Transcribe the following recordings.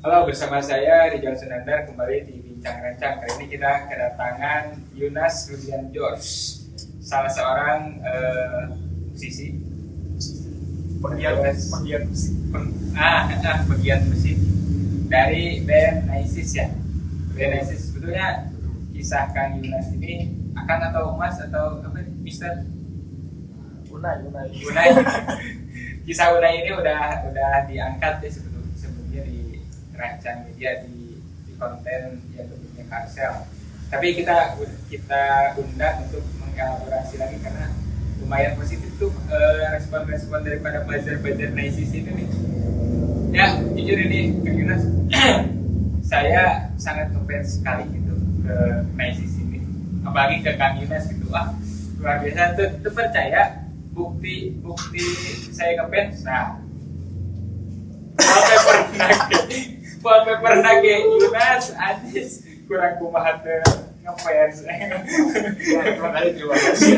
Halo, bersama saya Rijal Sunandar kembali di Bincang Rancang. Kali ini kita kedatangan Yunas Rudian George, salah seorang musisi, pegiat musik dari band Naisis ya. Band Naisis sebetulnya kisah Kang Yunas ini akan atau Mas atau apa nih, Mister? Unai. Kisah Unai ini udah diangkat ya sebelumnya di Rancang Media di konten yang bentuknya Karsel. Tapi kita undang untuk mengelaborasi lagi karena lumayan positif tuh respon-respon daripada buzzer Naisis ini nih. Ya jujur ini Kang Yunas, saya sangat ngefans sekali gitu ke Naisis ini, apalagi ke Kang Yunas gitu. Luar biasa tuh percaya bukti saya ngefans. Nah, wallpaper nage Yunas Adis kurang kumaha teh ngefans. Terima kasih.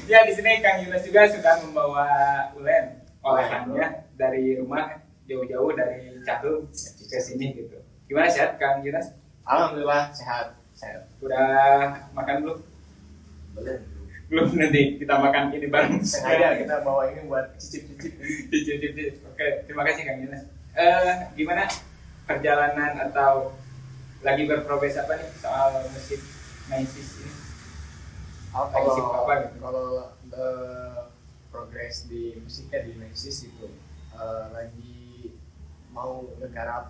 Ya di sini Kang Yunas juga sudah membawa ulen olahannya dari rumah jauh-jauh dari Cakung ke sini gitu. Gimana sehat Kang Yunas? Alhamdulillah sehat. Udah makan belum? Belum, nanti kita makan ini bareng. Sengaja kita bawa ini buat cicip. Oke, terima kasih Kang Yunas. Gimana perjalanan atau lagi berprogres apa nih soal musik Naisis ini? Kalau progres di musiknya di Naisis itu lagi mau ngegarap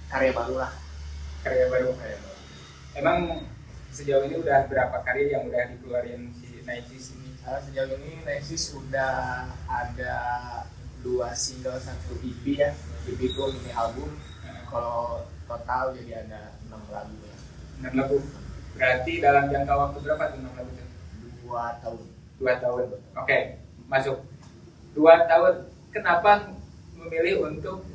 karya baru. Emang sejauh ini udah berapa karya yang udah dikeluarin si Naisis ini? Sejauh ini Naisis udah ada 2 single, 1 EP ya. EP itu mini album. Kalau total jadi ada 6 lagu ya. 6 lagu. Berarti dalam jangka waktu berapa tuh 6 lagu? 2 tahun. 2 tahun. Oke, masuk. 2 tahun. Kenapa memilih untuk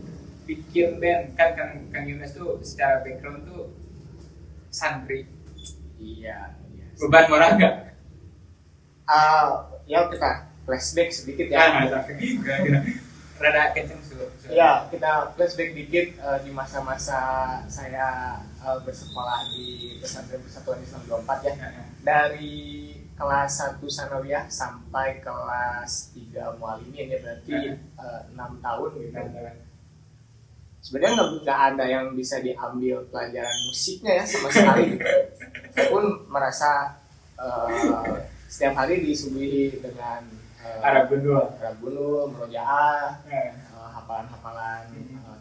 bikin band? Kan Kang Yunas tuh secara background tuh santri. Iya. Beban moral nggak? Ya kita flashback sedikit ya. Rada kenceng Ya, kita flashback dikit di masa-masa saya bersekolah di Pesantren Persatuan Islam 24 ya. Dari kelas 1 sanawiyah sampai kelas 3 mualimin ya, berarti 6 tahun gitu. Sebenarnya nggak ada yang bisa diambil pelajaran musiknya ya sama sekali gitu. Saya pun merasa setiap hari disuguhi dengan Arab Gundul, Murojaah, hafalan-hafalan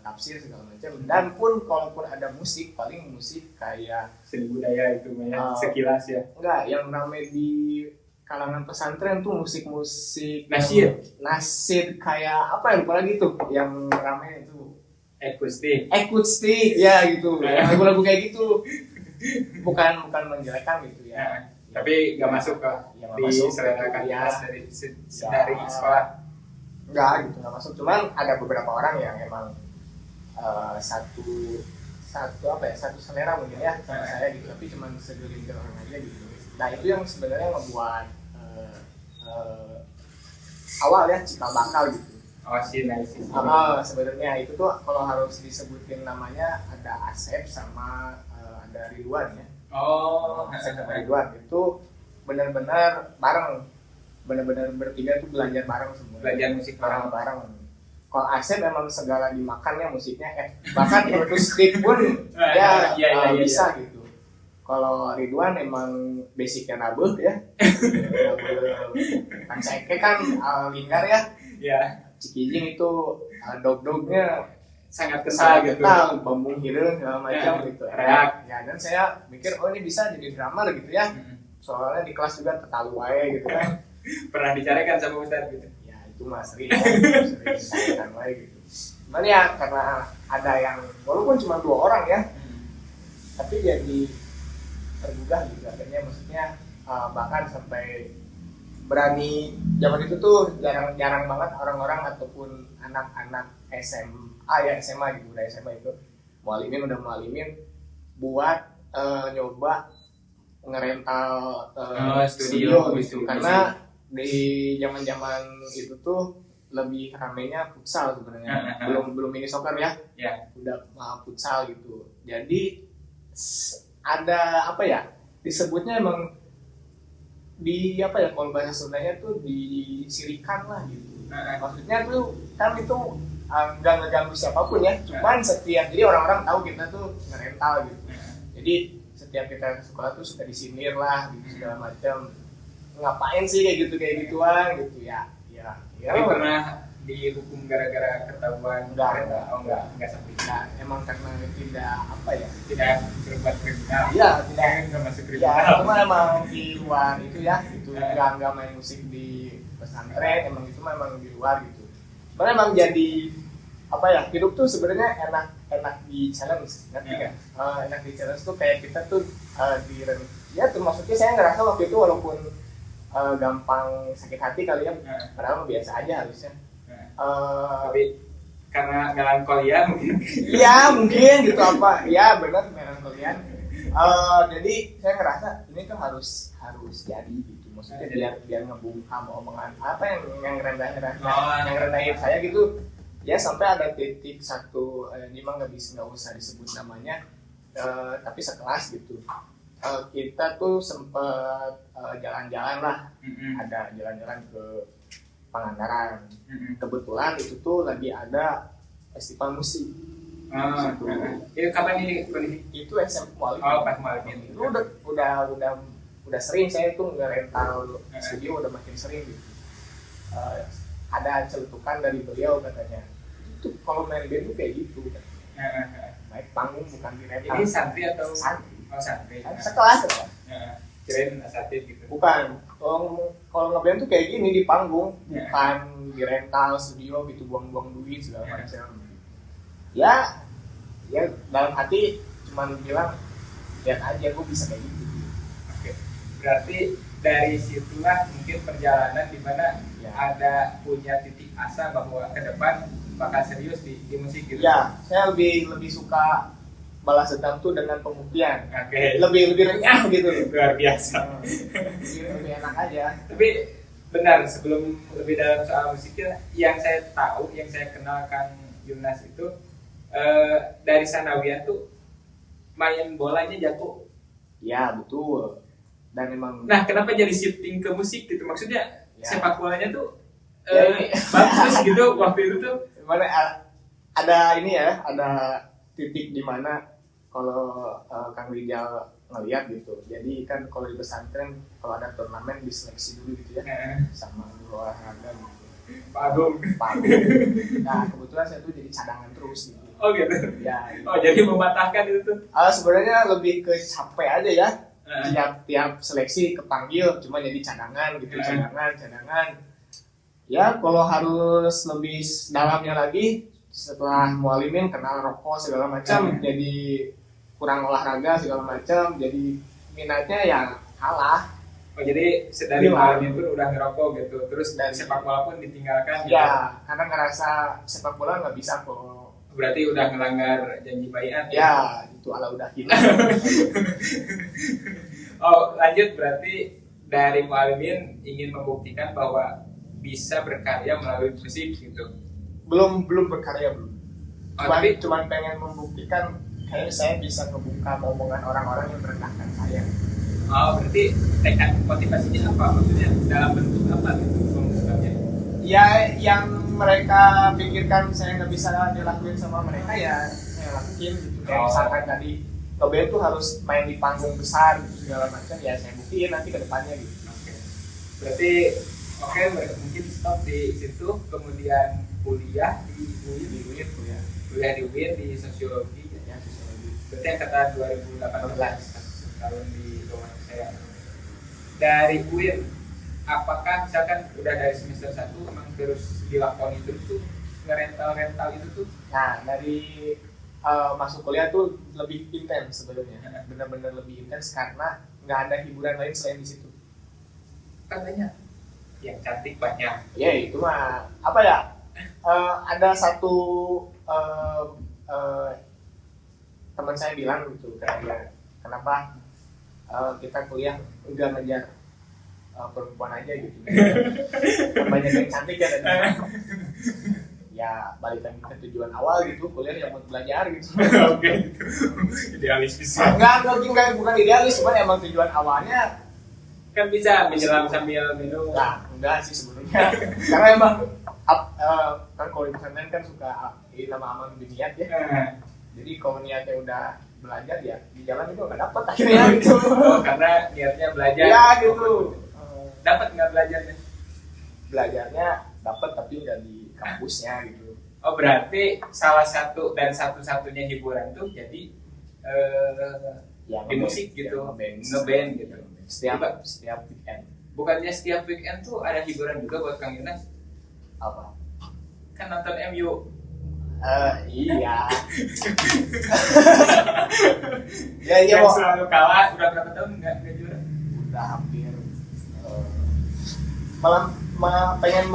tafsir segala macam. Dan pun kalaupun ada musik, paling musik kayak seni budaya itu sekilas ya. Enggak, yang ramai di kalangan pesantren tuh musik-musik nasyid kayak apa ya, lupa lagi tuh yang ramai itu akustik ya gitu. Lagu-lagu kayak gitu. Bukan menjelekkan gitu ya. Tapi nggak masuk ke di selera kandidat dari sekolah. Enggak gitu, nggak masuk. Cuman ada beberapa orang yang emang satu selera mungkin ya sama saya gitu. Tapi cuman segelintir orang aja gitu. Nah itu yang sebenarnya membuat awal ya cikal bakal gitu. Si Naisis. Sebenarnya itu tuh kalau harus disebutin namanya ada Asep sama ada Ridwan ya. Asep sama Ridwan itu benar-benar bareng, benar-benar bertiga tuh belajar bareng semua. Belajar musik bareng. Kalau Asep memang segala dimakannya musiknya, bahkan akustik pun bisa gitu. Kalau Ridwan emang basicnya nabuh ya. Kan saya kan lingkar ya. Iya. Cikijing itu dog-dognya sangat kental gitu. Bambung hireung segala macam gitu. Reak. Ya, dan saya mikir ini bisa jadi drummer gitu ya. Soalnya di kelas juga tetalu wae gitu kan. Pernah dicarikan sama Ustaz gitu. Ya, itu mah sering dicarikan wae gitu. Cuman ya karena ada yang walaupun cuma 2 orang ya. Tapi jadi tergugah gitu akhirnya, maksudnya bahkan sampai berani zaman itu tuh jarang banget orang-orang ataupun anak-anak SMA gitu, udah SMA itu udah mualimin buat nyoba ngerental studio gitu. Karena di zaman-zaman itu tuh lebih ramainya futsal sebenarnya. Belum mini soccer ya. Ya. Udah futsal gitu. Jadi ada apa ya? Disebutnya emang di apa ya, kalau bahasa Sundanya tuh disirikan lah gitu. Maksudnya tuh kan itu nggak ngeganggu siapapun ya, cuman setiap, jadi orang-orang tahu kita tuh ngerental gitu. Jadi setiap kita ke sekolah tuh suka disindir lah gitu segala macam. Ngapain sih kayak gituan gitu ya. Tapi pernah dihukum gara-gara ketahuan? Enggak sampai. Nah, emang karena tidak apa ya? Tidak berbuat kriminal. Iya, tidak masuk kriminal. Ya, cuma emang di luar itu ya, itu nggak main musik di pesantren, emang itu memang di luar gitu. Karena emang jadi apa ya, hidup tuh sebenarnya enak di challenge, ngerti kan? Enak di challenge tuh kayak kita tuh ya tuh maksudnya saya ngerasa waktu itu walaupun gampang sakit hati kali ya, padahal biasa aja harusnya. Tapi karena melankolia mungkin. Iya mungkin gitu apa? Ya benar melankolia. Jadi saya ngerasa ini tuh harus jadi gitu. Maksudnya biar ngebungkam omongan apa yang rendahin saya gitu. Ya sampai ada titik satu, ini mah nggak usah disebut namanya, tapi sekelas gitu. Kita tuh sempet jalan-jalan lah, ada jalan-jalan ke Pangandaran. Kebetulan itu tuh lagi ada festival musik. Itu kapan ini kondisi? Itu SMP Mualim. Oh, pas Mualim. Itu udah sering saya tuh ngerental studio, udah makin sering gitu. Ada celutukan dari beliau katanya. Itu kalau main band tuh kayak gitu. Naik panggung bukan di rental. Ini santri atau santri? Oh, santri. Sekelas. Kirain asatid gitu. Bukan. Kalau ngeband tuh kayak gini di panggung, bukan di rental studio gitu, buang-buang duit segala macam. Ya dalam hati cuman bilang lihat aja gue bisa kayak gitu. Oke. Berarti dari situlah mungkin perjalanan di mana ada punya titik asa bahwa ke depan bakal serius di musik gitu. Ya, saya lebih suka balas dendam tuh dengan pembuktian. Oke. Lebih renyah gitu. Luar biasa. Lebih enak aja. Tapi benar, sebelum lebih dalam soal musiknya, yang saya tahu, yang saya kenalkan Yunus itu dari Sanawiyah tuh main bolanya jago. Ya betul. Dan memang. Nah, kenapa jadi shifting ke musik gitu? Maksudnya sepak bolanya tuh bagus gitu waktu itu tuh. Mana ada ini ya, ada titik di mana kalau Kang Rijal ngeliat gitu. Jadi kan kalau di pesantren kalau ada turnamen diseleksi dulu gitu ya, sama guru olahraga gitu. Pak Agung. Nah kebetulan saya tuh jadi cadangan terus gitu. Oh gitu. Ya. Gitu. Oh jadi mematahkan itu tuh. Sebenarnya lebih ke capek aja ya. Tiap seleksi kepanggil cuma jadi cadangan gitu, cadangan. Ya kalau harus lebih dalamnya lagi setelah mualimin kenal rokok segala macam, jadi kurang olahraga segala macam, jadi minatnya ya kalah. Oh jadi sedari mualimin pun udah ngerokok gitu, terus dari sepak bola pun ditinggalkan. Ya gitu. Karena ngerasa sepak bola nggak bisa kok. Berarti udah ngelanggar janji baiat. Ya itu ala udah hilang. Oh lanjut, berarti dari mualimin ingin membuktikan bahwa bisa berkarya melalui musik gitu. Belum berkarya. Cuman pengen membuktikan kayaknya saya bisa ngebungkam omongan orang-orang yang merendahkan saya. Oh berarti tekad motivasinya apa? Maksudnya dalam bentuk apa gitu pembuktiannya? Ya yang mereka pikirkan saya nggak bisa dilakuin sama mereka ya saya lakuin gitu. Kayak misalkan tadi ngeband tuh harus main di panggung besar gitu, segala macam ya saya buktiin nanti ke depannya gitu. Berarti mungkin stop di situ, kemudian kuliah di UIN, kuliah di UIN di sosiologi ya, sosiologi. Berarti angkatan 2018 tahun di bawah saya. Dari UIN, apakah misalkan udah dari semester 1 emang terus dilakoni terus tuh ngerental itu tuh? Nah dari masuk kuliah tuh lebih intens sebenarnya, benar-benar lebih intens karena nggak ada hiburan lain selain di situ. Katanya yang cantik banyak. Ya itu mah apa ya? Ada satu teman saya bilang gitu kayak kenapa kita kuliah enggak ngejar perempuan aja gitu. Banyak yang cantik ya. Ya balik lagi ke tujuan awal gitu, kuliah yang buat belajar gitu. Oke, gitu. Idealis bisa. Enggak, bukan idealis, cuman emang tujuan awalnya Kan bisa menyelam sambil minum. nah, enggak sih sebenarnya. Karena emang kan kalau di pesantren kan suka ini nama amal niat ya. Jadi kalau niatnya udah belajar ya di jalan itu nggak dapat akhirnya gitu. Oh, karena niatnya belajar. Ya gitu. Dapat nggak belajarnya? Belajarnya dapat tapi nggak di kampusnya gitu. Oh, berarti salah satu dan satu-satunya hiburan tuh jadi Ya, di musik gitu, ngeband gitu. Setiap weekend. Bukannya setiap weekend tuh ada hiburan juga buat Kang Yunas? Apa? Kan nonton MU. Iya. Yang Mau. selalu kalah, udah berapa tahun nggak juara? Udah hampir malah pengen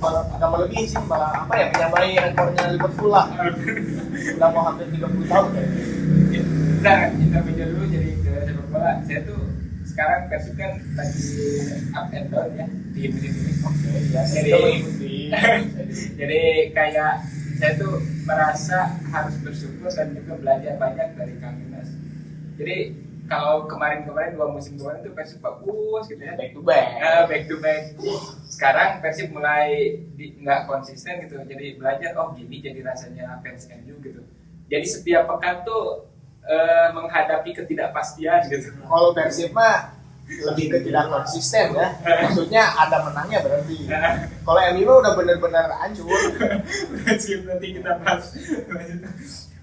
agak melebihi sih, malah apa ya, menyamai rekornya Liverpool lah. Udah mau hampir 30 tahun kayaknya. Bentar, intermezzo dulu jadi ke sepak bola. Saya tuh sekarang Persib kan lagi up and down ya di musim ini. Oke, ya saya Jadi- juga mengikuti. Jadi kayak saya tuh merasa harus bersyukur dan juga belajar banyak dari Kang Yunas. Jadi kalau kemarin-kemarin 2 musim kemarin tuh Persib bagus gitu ya. Back to back. Back to back. Sekarang Persib mulai nggak konsisten gitu. Jadi belajar, oh gini jadi rasanya fans MU gitu. Jadi setiap pekan tuh menghadapi ketidakpastian gitu. Kalau Persib mah lebih ke tidak konsisten ya. Maksudnya ada menangnya berarti. Kalau MU udah benar-benar hancur. Persib nanti kita bahas.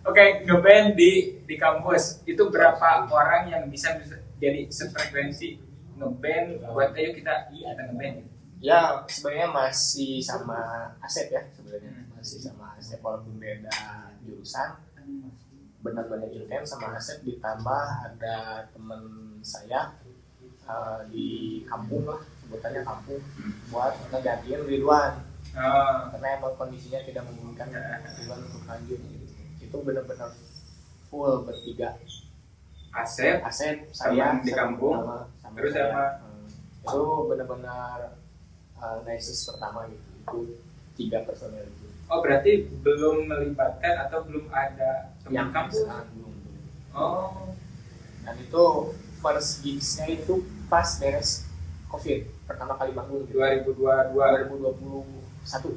Oke, ngeband di kampus itu berapa orang yang bisa jadi sefrekuensi ngeband buat ayo kita ngeband gitu. Ya sebenarnya masih sama Asep ya sebenarnya, masih sama Asep walaupun beda jurusan. Benar-benar intens sama Asep, ditambah ada teman saya di kampung lah, sebutannya kampung, buat ngegantiin Ridwan. Karena emang kondisinya tidak memungkinkan Ridwan untuk lanjut gitu. Itu benar-benar full bertiga. Asep, saya di kampung, sama terus saya. sama Itu benar-benar Naisis pertama gitu. Itu 3 personel itu. oh berarti belum melibatkan atau belum ada teman Yang kampus? sekarang belum. Oh, Dan itu first gigs-nya itu pas beres COVID, pertama kali bangun gitu. 2022, 2021.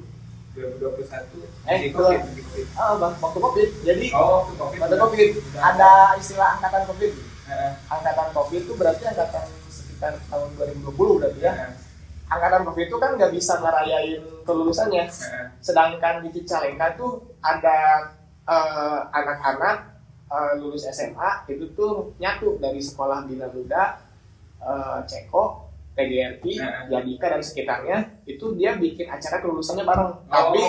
2021 Eh, di COVID. Waktu COVID. Jadi Oh, waktu COVID. waktu COVID ada istilah angkatan COVID. Angkatan COVID itu berarti angkatan sekitar tahun 2020 berarti ya. Angkatan COVID itu kan nggak bisa ngerayain kelulusannya. Sedangkan di Cicalengka tuh ada anak-anak lulus SMA itu tuh nyatu dari sekolah Bina Muda, Ceko, PGRI, Yadika dan sekitarnya. Itu dia bikin acara kelulusannya bareng. Tapi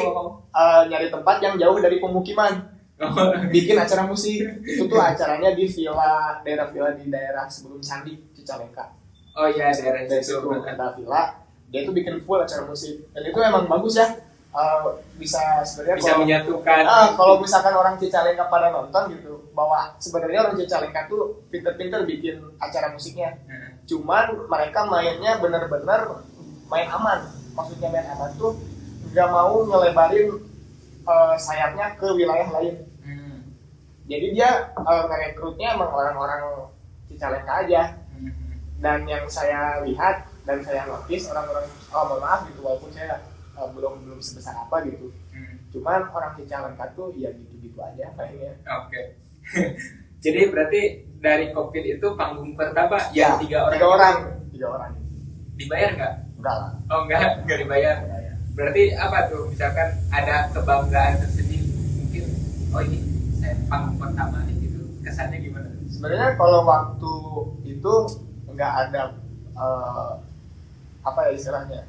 nyari tempat yang jauh dari pemukiman. Bikin acara musik. Itu tuh acaranya di daerah villa di daerah sebelum Candi Cicalengka. Oh iya, daerah Dari situ. situ ada villa. Dia tuh bikin full acara musik. Dan itu emang bagus ya. Bisa sebenarnya Bisa menyatukan. kalau misalkan orang Cicalengka pada nonton gitu, bahwa sebenarnya orang Cicalengka tuh pinter-pinter bikin acara musiknya. Cuman mereka mainnya bener-bener main aman. Maksudnya main aman tuh nggak mau ngelebarin sayapnya ke wilayah lain. Jadi dia ngerekrutnya emang orang-orang Cicalengka aja. Dan yang saya lihat dan saya notice orang-orang, mohon maaf gitu, walaupun saya belum sebesar apa gitu. Cuman orang Cicalengka tuh ya gitu-gitu aja kayaknya. Oke. Jadi berarti dari COVID itu panggung pertama Ya, yang 3 orang. 3 orang. Dibayar nggak? Enggak lah. Oh nggak dibayar. Berarti apa tuh? Misalkan ada kebanggaan tersendiri, mungkin oh ini saya panggung pertama nih gitu. Kesannya gimana? Sebenarnya kalau waktu itu nggak ada apa ya istilahnya,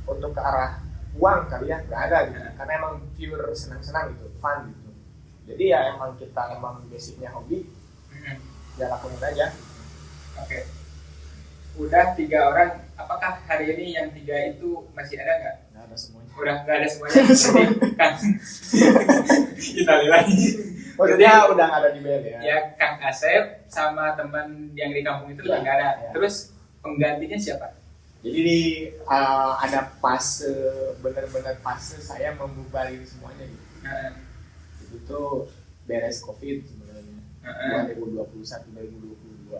untuk ke arah uang kali ya, nggak ada gitu. Karena emang pure senang-senang gitu, fun gitu. Jadi ya emang kita basicnya hobi, ya lakuin aja. Oke. Udah 3 orang. Apakah hari ini yang 3 itu masih ada nggak? Nggak ada semuanya. Udah nggak ada semuanya. Jadi kan Innalillahi. Maksudnya udah nggak ada di band ya. Ya Kang Asep sama teman yang di kampung itu udah nggak ada. Ya. Terus penggantinya siapa? Jadi ada fase, benar-benar fase saya membubarin semuanya gitu. Itu tuh beres COVID sebenarnya 2021-2022.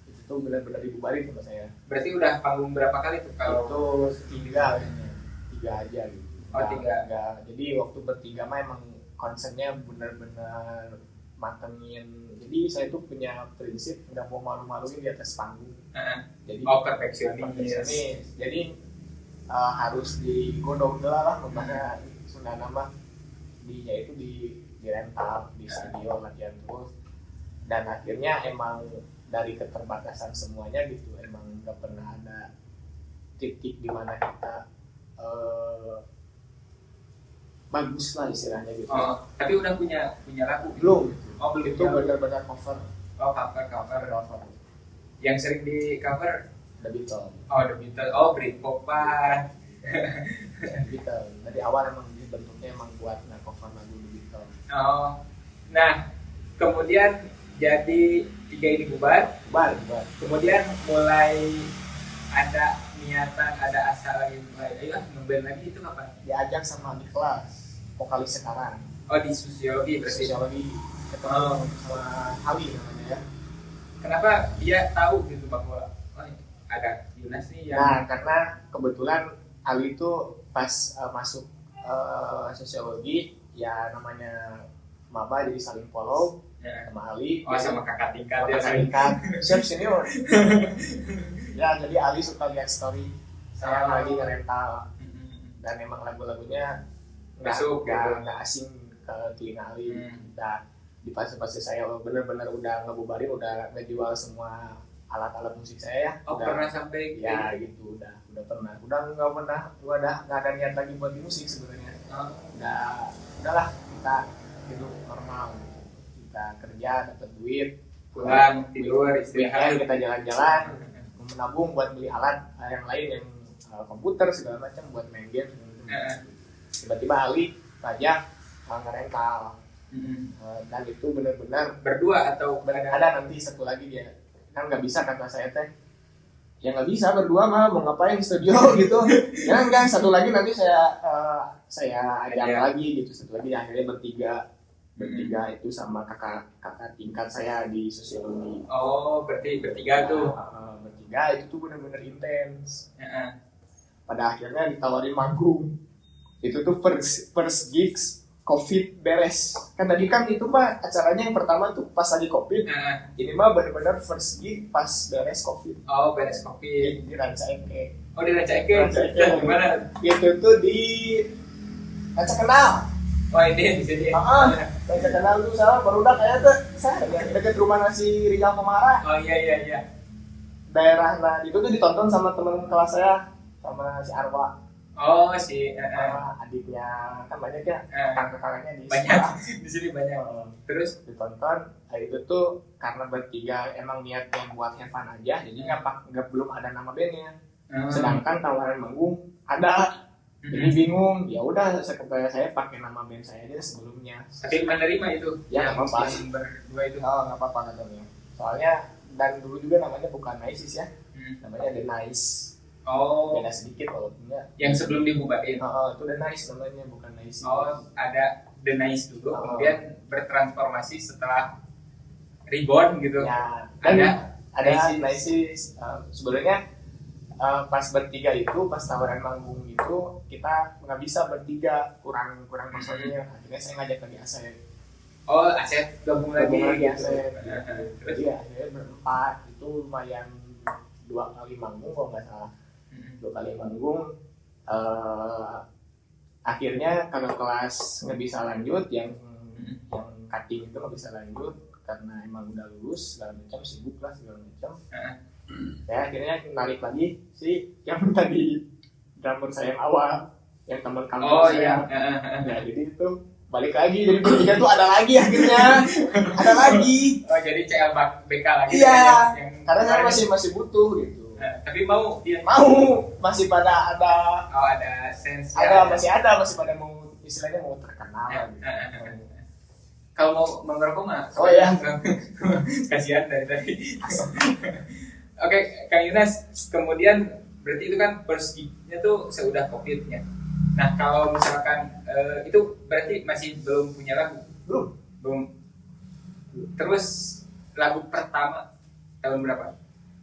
Itu tuh benar-benar dibubarin sama saya. Berarti udah panggung berapa kali tuh kalau? Itu tiga aja gitu. Oh, tiga. Jadi waktu bertiga mah emang konsennya benar-benar matengin. Jadi saya tuh punya prinsip nggak mau malu-maluin di atas panggung. Jadi perfeksionis. Jadi harus digodong lah membahas Sunda nama dinya itu di rental di studio latihan terus, dan akhirnya emang dari keterbatasan semuanya gitu emang nggak pernah ada titik di mana kita bagus lah istilahnya gitu. Oh, tapi udah punya lagu? Belum. Oh, belum. Itu benar-benar cover. Oh, cover. Yang sering di cover The Beatles. Oh, The Beatles. Oh, Britpopan. The Beatles. Dari awal emang bentuknya emang buat cover lagu The Beatles. Oh. Nah, kemudian jadi tiga ini bubar. Kemudian mulai ada niatan, ada asa lagi mulai ayo ngeband lagi. Itu kapan? Diajak sama di kelas vokalis sekarang. Oh, di sosiologi berarti. Ketemu sama Ali namanya ya. Kenapa dia tahu gitu bahwa ada Yunas nih yang... Nah, karena kebetulan Ali itu pas masuk sosiologi ya namanya maba, jadi saling follow ya. Sama Ali. Oh, sama kakak tingkat ya. Kakak tingkat. Siap senior. Ya, jadi Ali suka lihat story saya lagi ngerental dan emang lagu-lagunya nggak asing ke telinga Ali. Dan di fase-fase saya benar-benar udah ngebubarin, udah ngejual semua alat-alat musik saya ya. Oh, udah, pernah sampai ya gitu, udah pernah. Udah nggak ada niat lagi buat di musik sebenarnya. Udahlah kita hidup normal, kita kerja dapat duit, pulang tidur istirahat, kita jalan-jalan, menabung buat beli alat yang lain yang komputer segala macam buat main game. Tiba-tiba Ali pajak ngerental. Dan itu benar-benar berdua atau ada nanti satu lagi dia kan nggak bisa kata saya teh ya nggak bisa berdua mah mau ngapain studio gitu ya enggak satu lagi nanti saya ajak lagi gitu, satu lagi akhirnya bertiga itu sama kakak tingkat saya di sosiologi. Oh, berarti bertiga tuh. Bertiga itu tuh benar-benar intens. Pada akhirnya ditawarin manggung. Itu tuh first gigs COVID beres. Kan tadi kan itu mah acaranya yang pertama tuh pas lagi COVID. Ini mah benar-benar first gig pas beres COVID. Oh, beres COVID. Di Ranca Ekek. Oh, di Ranca Ekek. Gimana? Itu tuh di Ranca Kenal. Oh, ini di sini. Ranca Kenal tuh salah baru udah kayak tuh saya dekat rumah nasi Rijal Komara. Oh, iya. Daerah itu tuh ditonton sama teman kelas saya, sama si Arwa. Oh, adiknya kan banyak ya, kakak-kakaknya di banyak di sini banyak. Terus ditonton, itu tuh karena bertiga emang niatnya buat have fun aja, jadi nggak belum ada nama bandnya. Sedangkan tawaran manggung ada, jadi bingung. Ya udah saya pakai nama band saya aja sebelumnya. Tapi menerima itu? Ya nggak apa-apa. Berdua itu? Oh nggak apa-apa katanya. Soalnya dan dulu juga namanya bukan Nice ya, namanya The Nice. Oh, beda sedikit walaupun ya. Yang sebelum dibubarin. Itu The Nice namanya, bukan Nice. Oh, ada The Nice dulu, kemudian bertransformasi setelah reborn gitu. Ya, ada Nice. Sebenarnya pas bertiga itu, pas tawaran manggung itu kita nggak bisa bertiga, kurang personilnya. Akhirnya saya ngajak lagi Asep. Oh, Asep gabung lagi Asep. Jadi akhirnya berempat itu lumayan 2 kali manggung kalau nggak salah. 2 kali manggung, akhirnya kakak kelas nggak bisa lanjut, yang cutting itu nggak bisa lanjut karena emang udah lulus segala macam, sibuk lah segala macam. Ya akhirnya narik lagi si yang tadi drummer saya yang awal, yang teman kampus saya. Ya jadi itu balik lagi, jadi bertiga tuh ada lagi akhirnya. Ada lagi. Oh, jadi CLBK lagi. Iya. Karena saya masih butuh gitu. Tapi mau masih pada ada. Oh, ada sense. Masih pada mau istilahnya mau terkenal gitu. Kalau mau ngerokok nggak? Oh iya. Kasihan dari tadi. Oke, Kang Yunas, kemudian berarti itu kan first gig-nya tuh seudah COVID-nya. Nah kalau misalkan itu berarti masih belum punya lagu? Belum. Terus lagu pertama tahun berapa?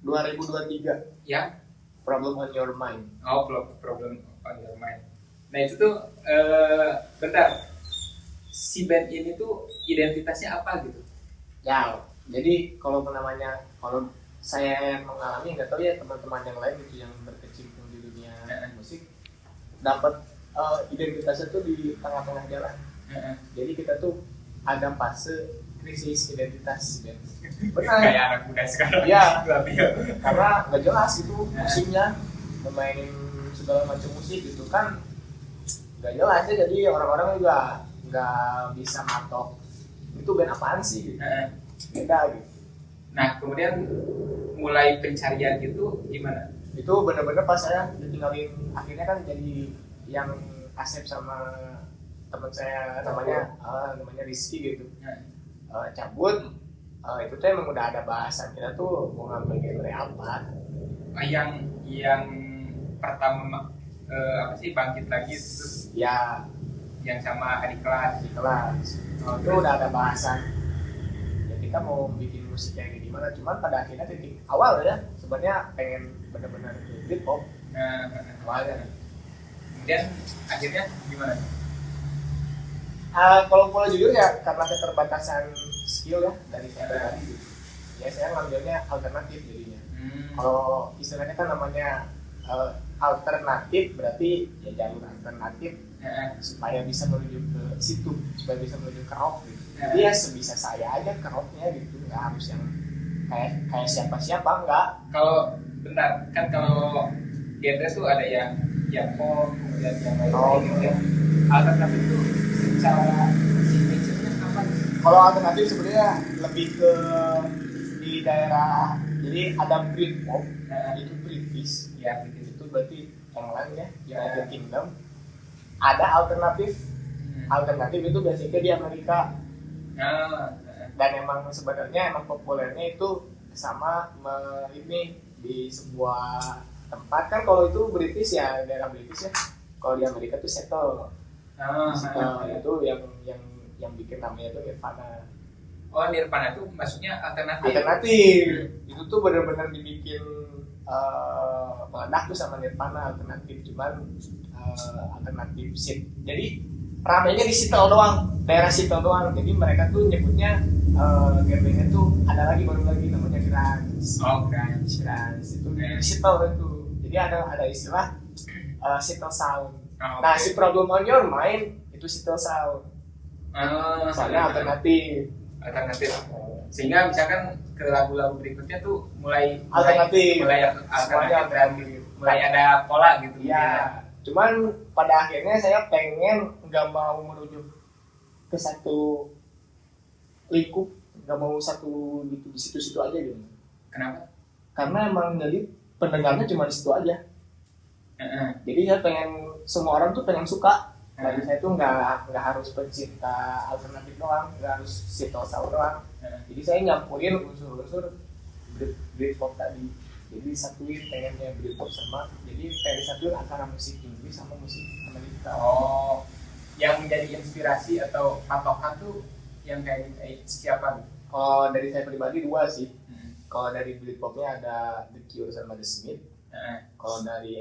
2023. Ya. Problem on Your Mind. Oh, Problem on Your Mind. Nah itu tuh bentar, si band ini tuh identitasnya apa gitu? Ya, jadi kalau saya yang mengalami, nggak tahu ya teman-teman yang lain gitu yang berkecimpung di dunia musik dapat identitasnya tuh di tengah-tengah jalan. Jadi kita tuh ada fase krisis identitas. Benar. Kayak anak muda sekarang. Iya. Labil. Karena nggak jelas gitu musiknya, memainin segala macam musik gitu kan nggak jelas ya. Jadi orang-orang juga nggak bisa matok itu band apaan sih gitu. Beda gitu. Nah kemudian mulai pencarian gitu gimana? Itu benar-benar pas saya ditinggalin, akhirnya kan jadi yang Asep sama teman saya namanya Rizky gitu cabut. Itu tuh emang udah ada bahasan kita tuh mau ngambil genre apa. Yang pertama apa sih bangkit lagi terus ya yang sama adik kelas. Itu udah ada bahasan ya kita mau bikin musik yang gimana, cuman pada akhirnya titik awal ya sebenarnya pengen benar-benar hip hop awalnya. Kemudian akhirnya gimana? Kalau boleh jujur ya karena keterbatasan skill ya dari saya tadi gitu. Ya saya ngambilnya alternatif jadinya. Kalau istilahnya kan namanya alternatif berarti ya jalur alternatif supaya bisa menuju ke situ, supaya bisa menuju ke rock gitu. Jadi ya sebisa saya aja ke rocknya gitu, nggak harus yang kayak siapa-siapa enggak. Kalau bentar kan kalau genre tuh ada yang pop kemudian yang lain gitu ya. Alternatif itu secara signature-nya apa? Kalau alternatif sebenarnya lebih ke di daerah, jadi ada Britpop, itu British ya, itu berarti England ya, United Kingdom. Ada alternatif itu biasanya di Amerika. Dan emang sebenarnya populernya itu sama ini di sebuah tempat kan. Kalau itu British ya daerah British ya, kalau di Amerika tuh Seattle. Itu yang bikin namanya itu Nirvana. Oh, Nirvana itu maksudnya alternatif. Itu tuh benar-benar dibikin meledak tuh sama Nirvana alternatif, cuman alternatif shit. Jadi ramenya di Seattle doang, daerah Seattle doang. Jadi mereka tuh nyebutnya genrenya tuh ada lagi baru lagi namanya grunge. Oh, grunge itu di Seattle itu. Jadi ada istilah Seattle sound. Nah, si Problem on Your Mind itu Seattle sound. Soalnya alternatif. Sehingga misalkan ke lagu-lagu berikutnya tuh mulai alternatif dan mulai ada pola gitu. Ya. Cuman pada akhirnya saya pengen nggak mau merujuk ke satu lingkup, nggak mau satu gitu di situ-situ aja gitu. Kenapa? Karena emang jadi pendengarnya cuma di situ aja. Jadi saya pengen semua orang tuh pengen suka. Bagi saya tuh nggak harus pencinta alternatif doang, nggak harus Seattle sound doang. Jadi saya nyampurin unsur-unsur Britpop tadi. Jadi disatuin pengennya Britpop sama, jadi pengen disatuin antara musik Inggris sama musik Amerika. Oh, yang menjadi inspirasi atau patokan tuh yang kayak siapa? Kalau dari saya pribadi dua sih. Kalau dari Britpopnya ada The Cure sama The Smiths. Kalau dari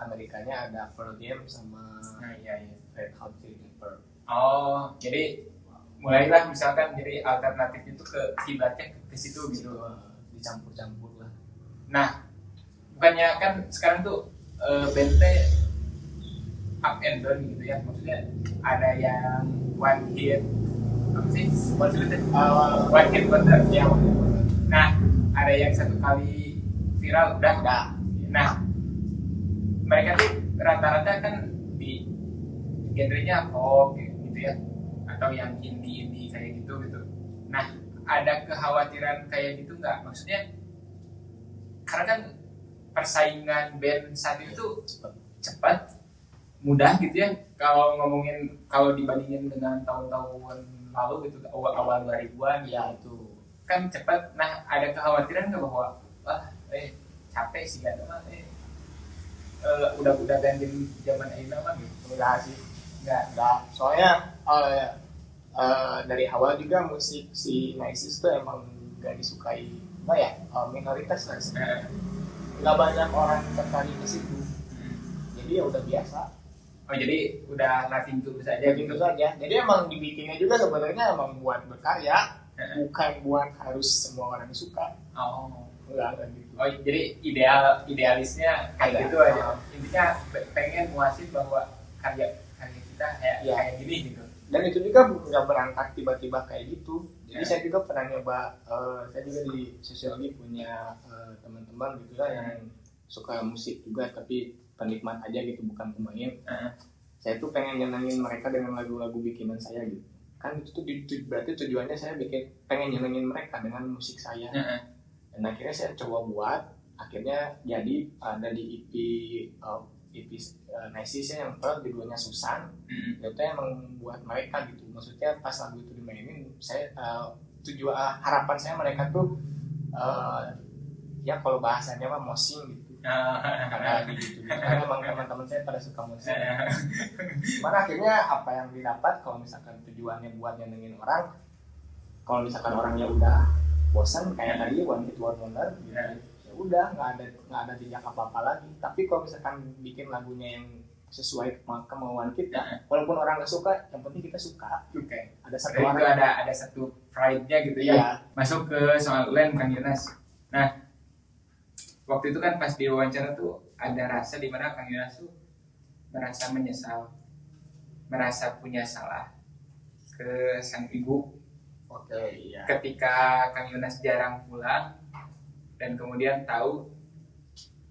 Amerikanya ada Pearl Jam sama Red Hot Chili Peppers. Oh, jadi mulailah misalkan jadi alternatif itu ke kiblatnya ke situ gitu, dicampur-campur lah. Nah, bukannya kan sekarang tuh band up and down gitu ya, maksudnya ada yang one hit wonder ya. Nah, ada yang satu kali viral udah. Nah, mereka tuh rata-rata kan di genrenya pop gitu ya, atau yang indie kayak gitu. Nah, ada kekhawatiran kayak gitu nggak? Maksudnya karena kan persaingan band saat itu cepat, mudah gitu ya. Kalau dibandingin dengan tahun-tahun lalu gitu, awal 2000-an ya itu kan cepat. Nah, ada kekhawatiran nggak bahwa capek sih gak teman udah ganti zaman Aina mah gitu? Enggak sih, enggak. Soalnya dari awal juga musik si Naisis tuh emang nggak disukai, apa ya, minoritas lah sebenarnya. Nggak banyak orang tertarik ke situ, jadi ya udah biasa. Oh jadi udah nothing tulus aja Ya gitu saja. Jadi emang dibikinnya juga sebenarnya emang buat berkarya, bukan buat harus semua orang suka. Oh. Enggak gitu. Oh jadi idealisnya kayak Ada. gitu aja. Intinya pengen muasin bahwa karya kita kayak gini gitu. Dan itu juga nggak berangkat tiba-tiba kayak gitu. Jadi saya juga pernah nyoba, saya juga di sosiologi punya teman-teman gitu lah yang suka musik juga, tapi penikmat aja gitu, bukan pemain. Saya tuh pengen nyenengin mereka dengan lagu-lagu bikinan saya gitu. Kan itu tuh berarti tujuannya saya pengen nyenengin mereka dengan musik saya. Dan akhirnya saya coba buat, akhirnya jadi ada di EP Naisis yang judulnya Susan. Itu emang buat mereka gitu. Maksudnya pas lagu itu dimainin, saya harapan saya mereka tuh ya kalau bahasanya mah mosing gitu. Karena gitu. Karena emang teman-teman saya pada suka musik. Mana akhirnya apa yang didapat kalau misalkan tujuannya buat nyenengin orang, kalau misalkan orangnya udah bosan kayak tadi One Hit Wonder gitu, ya udah nggak ada jejak apa-apa lagi. Tapi kalau misalkan bikin lagunya yang sesuai kemauan kita, walaupun orang nggak suka, yang penting kita suka. Oke. Ada satu Jadi orang itu ada satu pride-nya gitu ya. Masuk ke soal Len Kang Yunas. Nah, waktu itu kan pas di wawancara tuh ada rasa di mana Kang Yunas tuh merasa menyesal, merasa punya salah ke sang ibu. iya. Ketika Kang Yunas jarang pulang dan kemudian tahu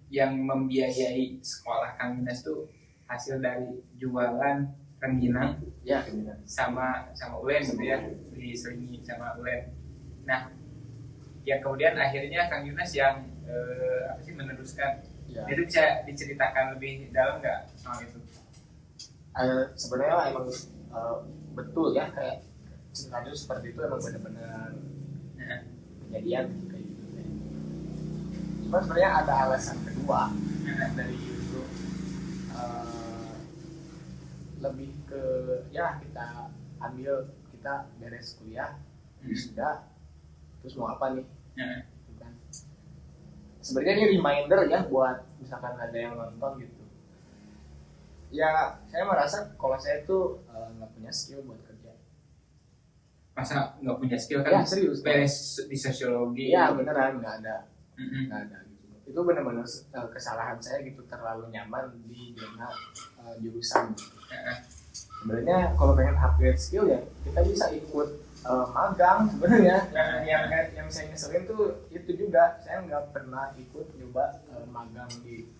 yang membiayai sekolah Kang Yunas tuh hasil dari jualan rengginang Ya, sama Ulen gitu ya, diselingi sama Ulen. Nah, yang kemudian akhirnya Kang Yunas yang meneruskan. ya. Itu bisa diceritakan lebih dalam nggak soal itu? Sebenarnya emang betul ya, kayak ceritanya seperti itu emang benar-benar kejadian kayak gitu. Cuma sebenarnya ada alasan kedua dari itu, lebih ke ya kita beres kuliah sudah, terus mau apa nih? Bukan. Sebenarnya ini reminder ya buat misalkan ada yang nonton gitu. Ya saya merasa kalau saya tuh nggak punya skill buat kerja. Masa nggak punya skill kan? Ya serius. Beres di sosiologi. Iya beneran nggak ada gitu. Itu benar-benar kesalahan saya gitu, terlalu nyaman di zona jurusan. Sebenarnya kalau pengen upgrade skill ya kita bisa ikut magang sebenarnya. Yang saya nyeselin tuh itu juga, saya nggak pernah ikut nyoba magang di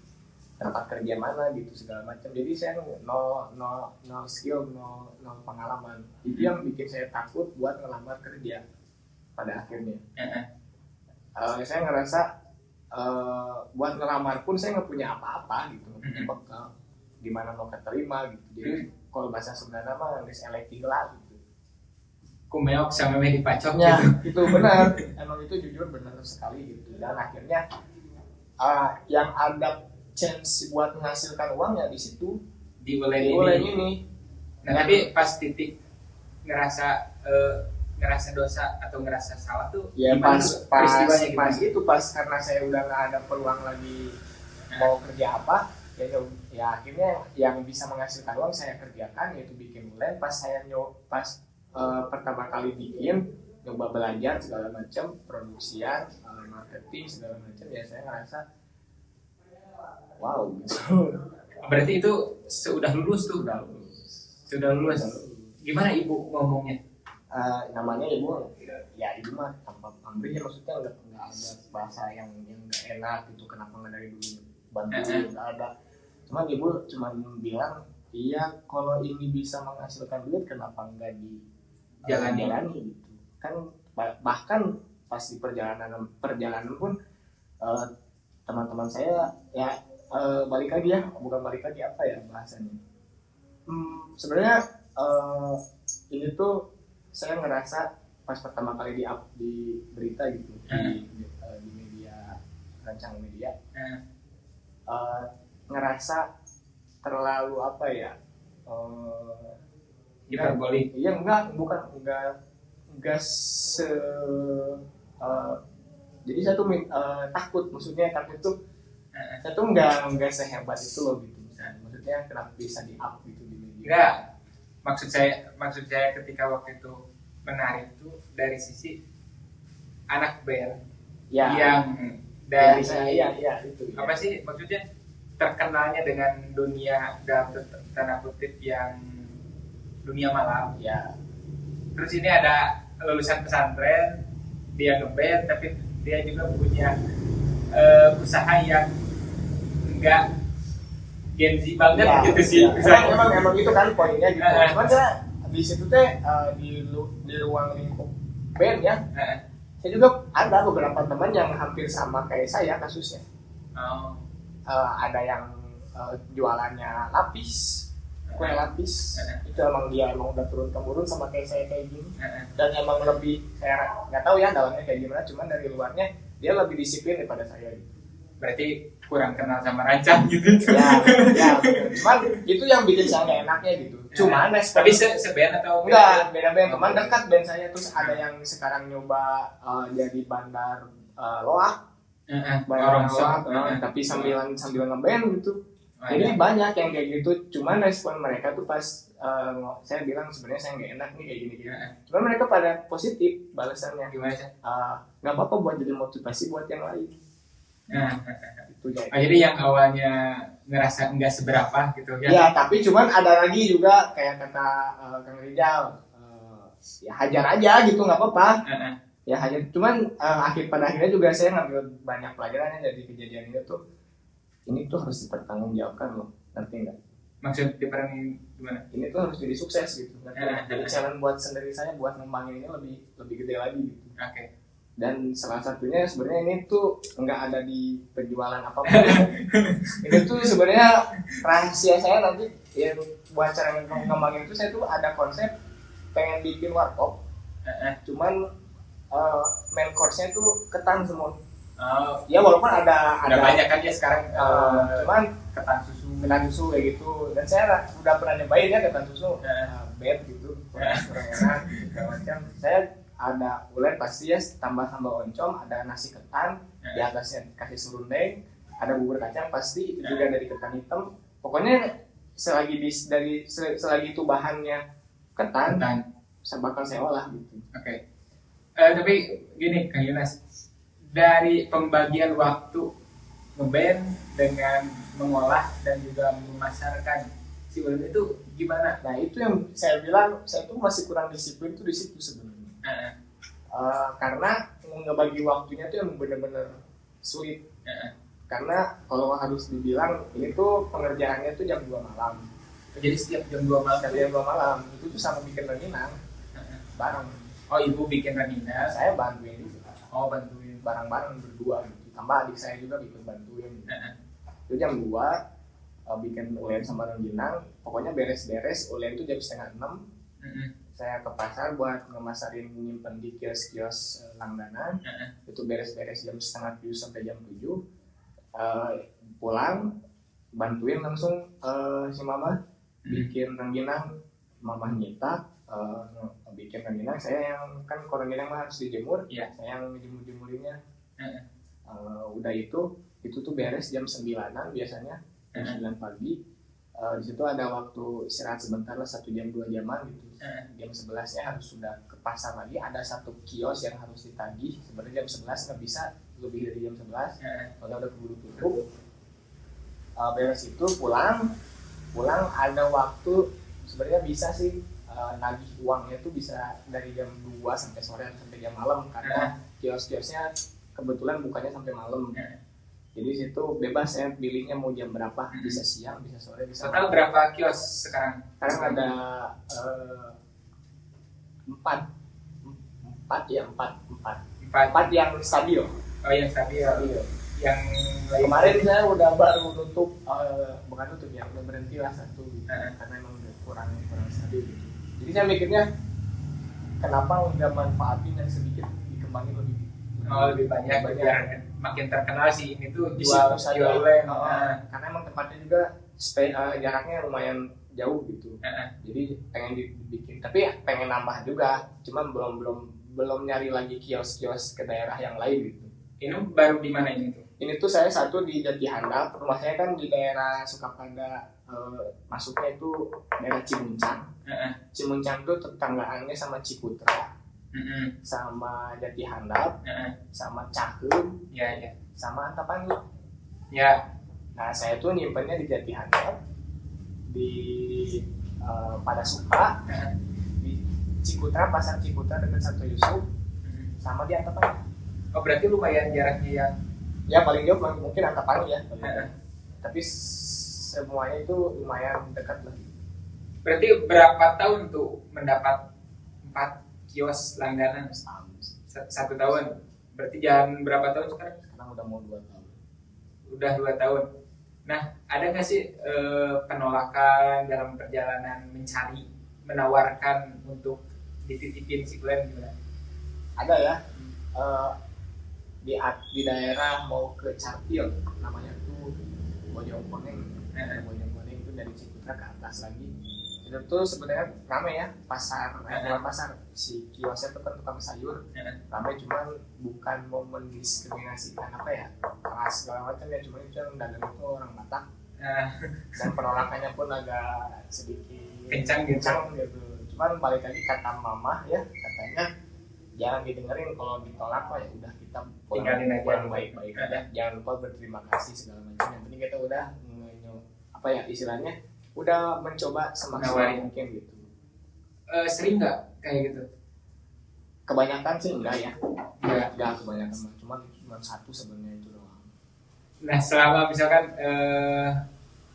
tempat kerja mana gitu segala macam. Jadi saya no skill, no pengalaman. Itu yang bikin saya takut buat ngelamar kerja pada akhirnya. Saya ngerasa buat ngelamar pun saya nggak punya apa-apa gitu, nggak punya bekal, gimana mau keterima gitu. Jadi kalau bahasa Sunda mah nulis elekting lah gitu. Kumeok sama meh dipacok Ya, gitu. itu benar. Emang itu jujur benar sekali gitu. Dan akhirnya yang ada chance buat menghasilkan uang ya di situ, Di Ulen ini. Nah, tapi pas titik ngerasa dosa atau ngerasa salah tuh Ya gimana peristiwanya gimana? pas karena saya udah nggak ada peluang lagi mau kerja apa, ya akhirnya yang bisa menghasilkan uang saya kerjakan, yaitu bikin Ulen. Pas pertama kali bikin, nyoba belajar segala macam, produksian, marketing segala macam, ya saya ngerasa wow gitu. Berarti itu sudah lulus. Gimana ibu ngomongnya? Namanya ibu mah tanpa pamrih ya, maksudnya nggak ada bahasa yang nggak enak gitu, kenapa nggak dari dulu bantuin, nggak ada. Cuman ibu cuma bilang, iya kalau ini bisa menghasilkan duit kenapa nggak jalani gitu kan. Bahkan pas di perjalanan pun teman-teman saya ya balik lagi apa ya bahasanya, sebenarnya ini tuh saya ngerasa pas pertama kali di berita gitu, di media, rancang media, ngerasa terlalu apa ya, hiperbolik. Iya enggak jadi saya tuh takut, maksudnya takut tuh saya tuh enggak sehebat itu loh gitu, maksudnya kenapa bisa di up gitu di media. Enggak, maksud saya ketika waktu itu menarik itu dari sisi anak band Ya, yang dari saya itu apa sih maksudnya terkenalnya dengan dunia dalam tanda kutip yang dunia malam. ya. Terus ini ada lulusan pesantren, dia ngeband tapi dia juga punya usaha yang enggak Gen Z banget Ya, gitu sih. ya. Emang itu kan poinnya gitu. Cuman saya di situ teh di ruang lingkup band ya. Saya juga ada beberapa teman yang hampir sama kayak saya kasusnya. Oh. Ada yang jualannya lapis, kue lapis. Itu emang dia udah turun temurun sama kayak saya kayak gini. Dan emang lebih, saya nggak tahu ya dalamnya kayak gimana. Cuman dari luarnya dia lebih disiplin daripada saya. Berarti kurang kenal sama Rancang gitu. Ya. Cuman itu yang bikin saya nggak enaknya gitu. Cuman tapi seband atau enggak, beda band. Teman dekat band saya, terus ada yang sekarang nyoba jadi bandar loak. Bandar loak, tapi sambil ngeband gitu. Jadi banyak yang kayak gitu. Cuman respon mereka tuh pas saya bilang sebenarnya saya nggak enak nih kayak gini. Cuman mereka pada positif balasannya. Gimana sih? Nggak apa-apa buat jadi motivasi buat yang lain. Itu jadi yang awalnya ngerasa nggak seberapa gitu ya. Ya, tapi cuman ada lagi juga kayak kata Kang Rijal, ya hajar aja gitu, nggak apa-apa. Ya hajar. Cuman pada akhirnya juga saya ngambil banyak pelajarannya dari kejadian itu tuh. Ini tuh harus dipertanggungjawabkan loh, ngerti nggak? Maksud diperangin gimana? Ini tuh harus jadi sukses gitu. Jadi challenge buat sendiri saya buat ngembangin ini lebih gede lagi gitu. Oke. Dan salah satunya sebenarnya ini tuh nggak ada di penjualan apapun. Ini tuh sebenarnya rahasia saya nanti ya, buat cara ngembangin itu saya tuh ada konsep pengen bikin warkop. Cuman main course-nya tuh ketan semua. Ya walaupun ada banyak kan ya sekarang. Cuman ketan susu kayak gitu. Dan saya udah pernah nyobain ya ketan susu, bed gitu, kurang enak, segala macam. Saya ada ulen pasti ya, tambah sambal oncom, ada nasi ketan, di atasnya kasih serundeng, ada bubur kacang pasti, itu juga dari ketan hitam. Pokoknya selagi itu bahannya ketan. Bakal saya olah gitu. Oke. Tapi gini Kang Yunas, dari pembagian waktu ngeband dengan mengolah dan juga memasarkan si ulen itu gimana? Nah itu yang saya bilang, saya tuh masih kurang disiplin tuh di situ sebenarnya. Karena ngebagi waktunya tuh yang benar-benar sulit. Karena kalau harus dibilang ini tuh pengerjaannya tuh jam 2 malam. Jadi setiap jam 2 malam. Itu tuh sama bikin ranginang bareng. Oh, ibu bikin ranginang, saya bantuin juga. Oh, bantuin bareng-bareng berdua gitu. Tambah adik saya juga bikin bantuin. Itu jam 2 bikin ulen sama ranginang. Pokoknya beres-beres ulen tuh jam 5:30. Saya ke pasar buat ngemasarin, nyimpen di kios-kios langganan. Itu beres-beres jam 6:30 sampai jam 7. Pulang bantuin langsung si mama bikin rengginang, mama nyetak, bikin rengginang. Saya yang kan kalau rengginang mah harus dijemur, saya yang jemur-jemurinnya. Udah itu tuh beres jam 9-an biasanya, jam 9 pagi. Di situ ada waktu istirahat sebentar lah, 1 jam 2 jaman gitu. Jam 11-nya harus sudah ke pasar lagi, ada 1 kios yang harus ditagih. Sebenarnya jam 11 nggak bisa lebih dari jam 11, kalau udah keburu tutup. Beres itu pulang ada waktu sebenarnya bisa sih nagih uangnya tuh bisa dari jam 2 sampai sore sampai jam malam, karena kios-kiosnya kebetulan bukanya sampai malam. Jadi situ bebas ya pilihnya mau jam berapa, bisa siang, bisa sore, bisa. Total berapa kios sekarang? Sekarang ada 4 yang stabil. Oh, yang stabil. Yang kemarin saya udah baru nutup, bukan nutup ya, udah berhenti lah 1 gitu. Karena emang udah kurang stabil gitu. Jadi saya mikirnya kenapa nggak manfaatin yang sedikit dikembangin Oh, lebih banyak biar makin terkenal sih ini tuh di jual situ saja. lem. Karena emang tempatnya juga jaraknya lumayan jauh gitu. Jadi pengen dibikin, tapi pengen nambah juga, cuman belum nyari lagi kios-kios ke daerah yang lain gitu. Ini baru di mana ini tuh? Ini tuh saya satu di Jati Handap, rumah saya kan di daerah Sukapada, masuknya itu daerah Cimuncang. Cimuncang tuh tetanggaannya sama Ciputra, sama Jati Handap, sama Caheum, Ya, ya. sama Antapani. Ya. Nah saya tuh nyimpennya di Jati Handap, di pada Suka, di Ciputra, pasar Ciputra dekat Santo Yusuf, sama di Antapani. Oh, berarti lumayan jaraknya yang Ya paling jauh mungkin Antapani ya, tapi semuanya itu lumayan dekat lah. Berarti berapa tahun tuh mendapat 4 kios langganan? 1 tahun. Berarti jalan berapa tahun sekarang? Sekarang udah mau 2 tahun. Udah 2 tahun. Nah, ada nggak sih penolakan dalam perjalanan menawarkan untuk dititipin si Glenn gimana? Ada ya. Di daerah mau ke Cartil, namanya tuh Bojongkoneng. Bojongkoneng itu dari Ciputra ke atas lagi. Itu tuh sebenarnya ramai ya, bukan pasar, si kiosnya tuh kan tukang sayur. Ramai, cuman bukan mau mendiskriminasikan kelas segala macam ya, cuma itu yang dagang itu orang Batak. Dan penolakannya pun agak sedikit kencang gitu. Cuman balik lagi kata mama ya, katanya jangan didengerin, kalau ditolak ya udah kita tinggalin aja baik-baik aja. Jangan lupa berterima kasih segala macam. Yang penting kita udah istilahnya udah mencoba semaksimal mungkin gitu. Sering nggak kayak gitu? Kebanyakan sih enggak ya. Enggak kebanyakan, cuma satu sebenarnya itu doang. Nah, selama misalkan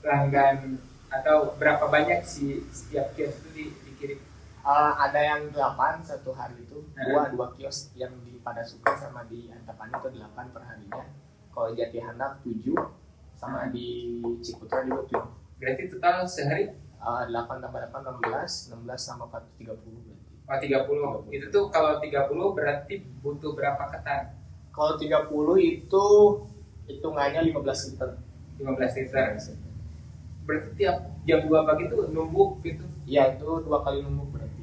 pelanggan atau berapa banyak sih setiap kios itu dikirim? Ada yang 8 satu hari itu, dua kios yang di Pada Suka sama di Antapani itu 8 per harinya. Kalau Jati Handap 7, sama di Ciputra juga 7. Berarti total sehari 8 tambah 8 16 tambah 4 30 berarti. Oh, 30. Itu tuh kalau 30 berarti butuh berapa ketan? Kalau 30 itu hitungannya 15 liter. 15 liter. Berarti tiap jam 2 pagi tuh numbuk gitu? Iya, itu 2 kali numbuk berarti.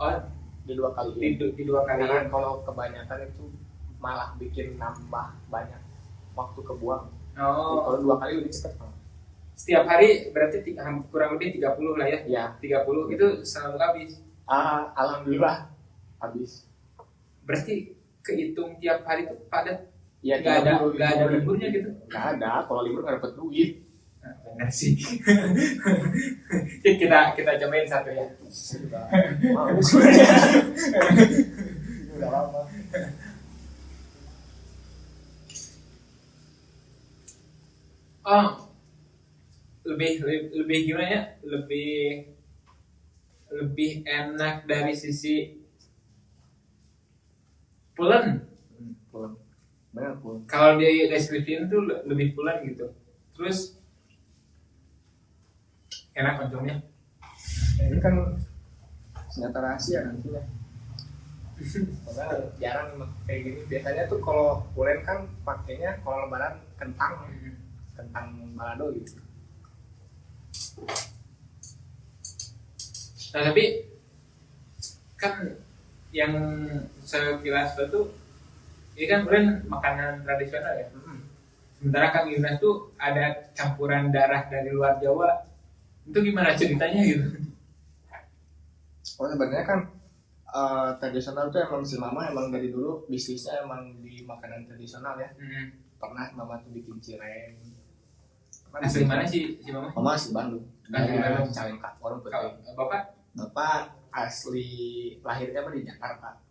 Oh, di 2 kali. Di 2 kali. Karena kalau kebanyakan itu malah bikin nambah banyak waktu kebuang. Oh. Kalau 2 kali lebih cepat. Setiap hari berarti kurang lebih 30 lah ya? Iya. 30 itu selalu habis? Alhamdulillah habis. Berarti kehitung tiap hari itu padat? Ya, nggak ada liburnya gitu? Nggak ada, kalau libur nggak dapat duit. Nah, benar sih. kita cobain satu ya. Udah lama. Oh, lebih gimana ya? Lebih enak dari sisi pulen. Benar pulen. Kalau di deskripsiin tuh lebih pulen gitu. Terus enak konsumnya. Ini kan senjata rahasia nantinya. Padahal jarang kayak gini. Biasanya tuh kalau pulen kan pakainya kalau lebaran kentang balado gitu. Nah, tapi kan yang sekilas itu ini kan pulen makanan tradisional ya. Sementara Kang Yunus tuh ada campuran darah dari luar Jawa. Itu gimana ceritanya gitu? Oh, sebenarnya kan tradisional tuh emang si mama emang dari dulu bisnisnya emang di makanan tradisional ya. Pernah mama tuh bikin cireng. Asli mana sih si mama? Mama asli Bandung. Asli Bandung. Calengka, orang Putih. Bapak asli lahirnya di Jakarta.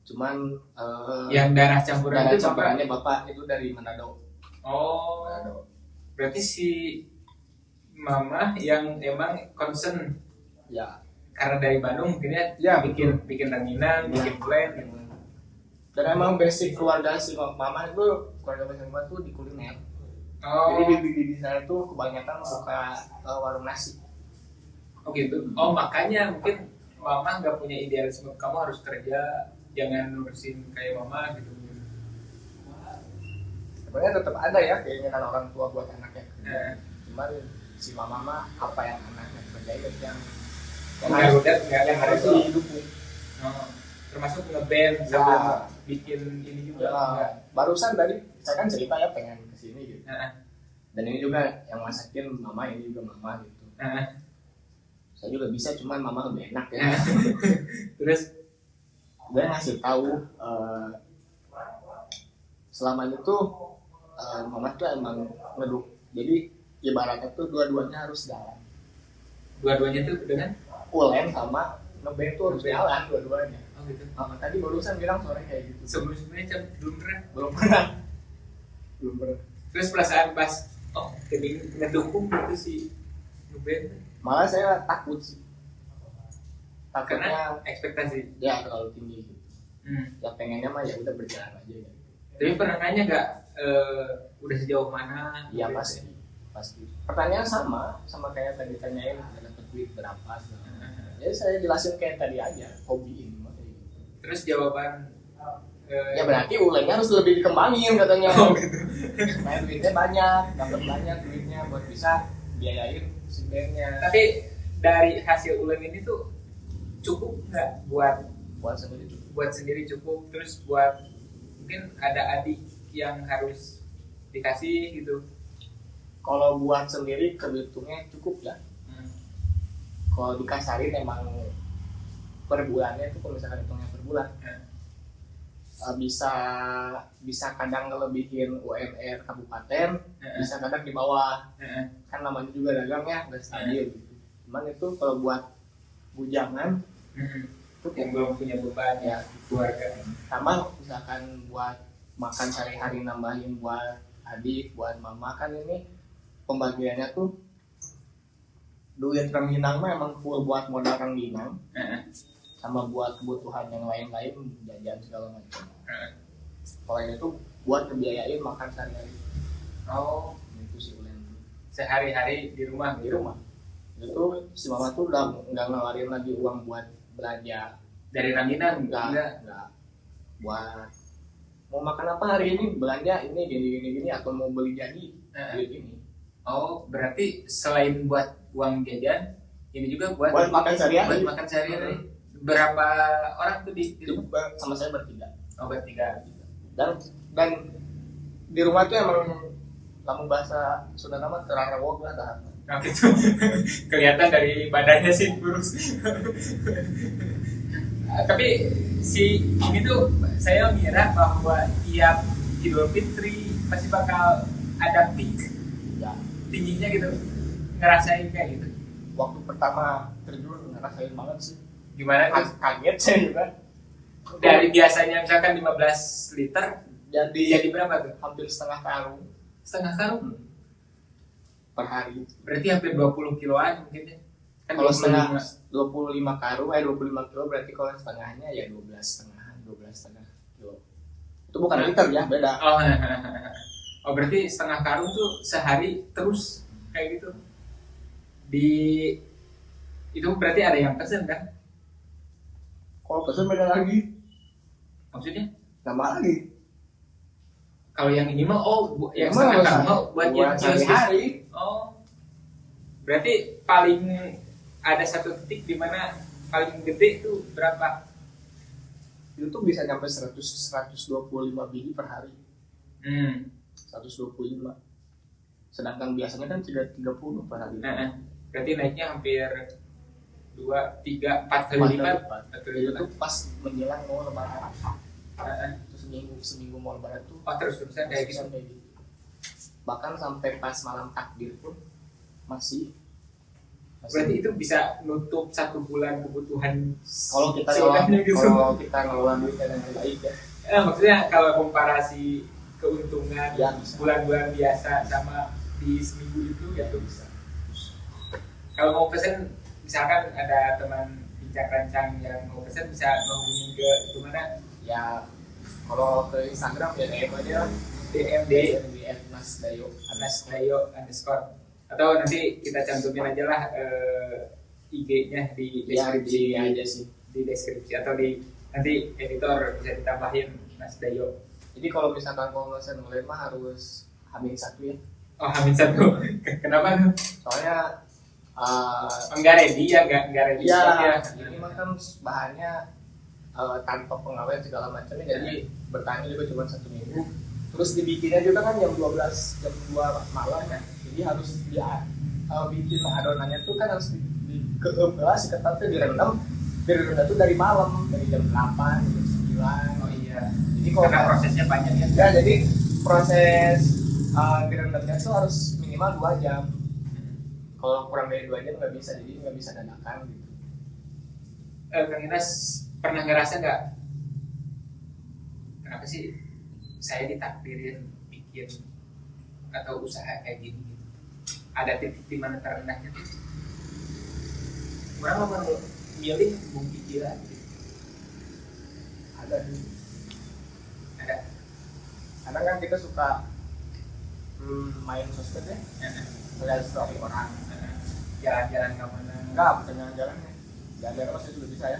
Cuman yang darah campurannya bapak itu dari Manado. Oh. Manado. Berarti si mama yang emang concern. Ya. Karena dari Bandung mungkin ya bikin ranginan, bikin pulen gitu. Dan emang basic keluarga si mama itu keluarga besar mama tuh di kuliner. Oh. Jadi di sana tuh kebanyakan buka warung nasi. Oh gitu. Oh, makanya mungkin mama nggak punya idealisme kamu harus kerja, jangan nurusin kayak mama gitu. sebenarnya tetap ada ya keinginan orang tua buat anaknya kerja. Cuman si mama mah apa yang anaknya kerjain yang harus didukung. Termasuk ngeband sambil bikin ini juga. Barusan tadi saya kan cerita ya pengen kesini gitu. Dan ini juga yang masakin mama, ini juga mama gitu. Saya juga bisa, cuman mama lebih enak ya. Terus gue ngasih tahu selama itu mama tuh emang ngeduk. Jadi ibaratnya tuh dua-duanya harus jalan. Dua-duanya tuh dengan ulen sama ngeband tuh harus jalan dua-duanya. Oh gitu. Mama tadi barusan bilang sore kayak gitu. Sebelumnya belum pernah. Terus perasaan pas ngedukung gitu sih ngeband. Malah saya takut sih. Karena ekspektasi ya terlalu tinggi gitu. Ya pengennya mah ya udah berjalan aja gitu. Tapi pernah nanya nggak udah sejauh mana? Iya pasti. Pertanyaan sama kayak tadi tanyain dapat duit berapa. Jadi saya jelasin kayak tadi aja, hobi ini mah kayak gitu. Terus jawaban ya berarti ulennya harus lebih dikembangin katanya. Oh gitu. Main duitnya banyak, dapat banyak duitnya buat bisa biayain si bandnya. Tapi dari hasil ulen ini tuh cukup nggak buat sendiri cukup, terus buat mungkin ada adik yang harus dikasih gitu. Kalau buat sendiri kehitungnya cukup ya. Kalau dikasarin emang per bulannya itu kalau misalkan hitungnya per bulan bisa kadang ngelebihin UMR kabupaten, bisa kadang di bawah. Kan namanya juga dagang ya, nggak stabil gitu. Cuman itu kalau buat bujangan yang belum punya beban ya keluarga. Sama misalkan buat makan sehari-hari nambahin buat adik, buat mama, kan ini pembagiannya tuh duit rengginang mah emang full buat modal rengginang, sama buat kebutuhan yang lain-lain, jajan segala macam. Kalau ini tuh buat kebiayain makan sehari-hari. Oh, itu sih ulen. Sehari-hari di rumah. Itu si mama tuh udah nggak ngeluarin lagi uang buat belanja dari rangginang. Enggak. Buat mau makan apa hari ini, belanja ini gini atau mau beli jadi duit ini. Oh, berarti selain buat uang jajan, ini juga buat makan sehari-hari. Berapa orang tuh di rumah? Sama saya bertiga. Oh, bertiga. Dan di rumah tuh emang kamu bahasa sudah nama terarawok lah dah. Nah, gitu. Kelihatan dari badannya sih kurus. Tapi si ini tuh saya mengira bahwa tiap Idul Fitri pasti bakal ada peak ya, tingginya gitu. Ngerasain kayak gitu. Waktu pertama terjun ngerasain banget sih. Gimana tuh? Kaget saya juga. Dari biasanya misalkan 15 liter jadi berapa tuh? Hampir setengah karung. Setengah karung? Per hari. Berarti hampir 20 kiloan mungkin ya? Kan kalau setengah 25 karung, 25 kilo berarti kalau setengahnya ya 12 setengah kilo. Itu bukan liter ya, beda. Oh berarti setengah karung tuh sehari terus kayak gitu. Itu berarti ada yang pesen kan? Kalau pesen beda lagi. Maksudnya? Nambah lagi. Kalau yang ini mah yang setengah karung buat yang sehari-hari. Oh. Berarti paling ada satu titik di mana paling gede itu berapa? Itu tuh bisa sampai 125 biji per hari. 125. Sedangkan biasanya kan 30 per hari. Berarti naiknya hampir 2, 3, 4 kali lipat. Itu pas menjelang mau lebaran. Itu seminggu mau lebaran tuh. Oh terus-terusan kayak gitu. Bahkan sampai pas malam takbir pun masih. Berarti itu bisa nutup 1 bulan kebutuhan kalau kita ngelola duit dengan baik ya. Maksudnya kalau komparasi keuntungan ya, bulan-bulan biasa sama di seminggu itu ya tuh bisa. Kalau mau pesen misalkan ada teman bincang rancang yang mau pesen bisa menghubungi ke mana? Ya kalau ke Instagram ya DM aja. DM @nasdayo __ atau nanti kita cantumin aja lah IG-nya di deskripsi aja sih. Di deskripsi atau nanti editor bisa ditambahin Mas Dayo. Jadi kalau misalkan pemanasan mulai mah harus H-1 ya. Oh, H-1. Kenapa tuh? Soalnya Enggak ready ya, enggak ready ya, stock ya. ini mah kan bahannya tanpa pengawet segala macamnya, jadi bertahan juga cuma 1 minggu. Terus dibikinnya juga kan jam 12, jam 2 malam ya. Jadi harus bikin adonannya tuh kan harus dikemas, ketatnya direndam. Direndam tuh dari malam, dari jam 8, jam 9. Oh iya. Jadi kalau Karena prosesnya panjang ya. ya, jadi proses direndamnya tuh harus minimal 2 jam. Kalau kurang dari 2 jam nggak bisa, jadi nggak bisa dadakan gitu. Kang Inas pernah ngerasa nggak, kenapa sih saya ditakdirin bikin atau usaha kayak gini gitu? Ada titik di mana terendahnya tuh? Orang mau milih bung pikiran gitu. Ada nih. Ada. Karena kan kita suka main sosmed ya, melihat story orang. Jalan-jalan ke mana? Enggak, bukan jalan-jalannya. Jalan-jalan masih juga bisa ya.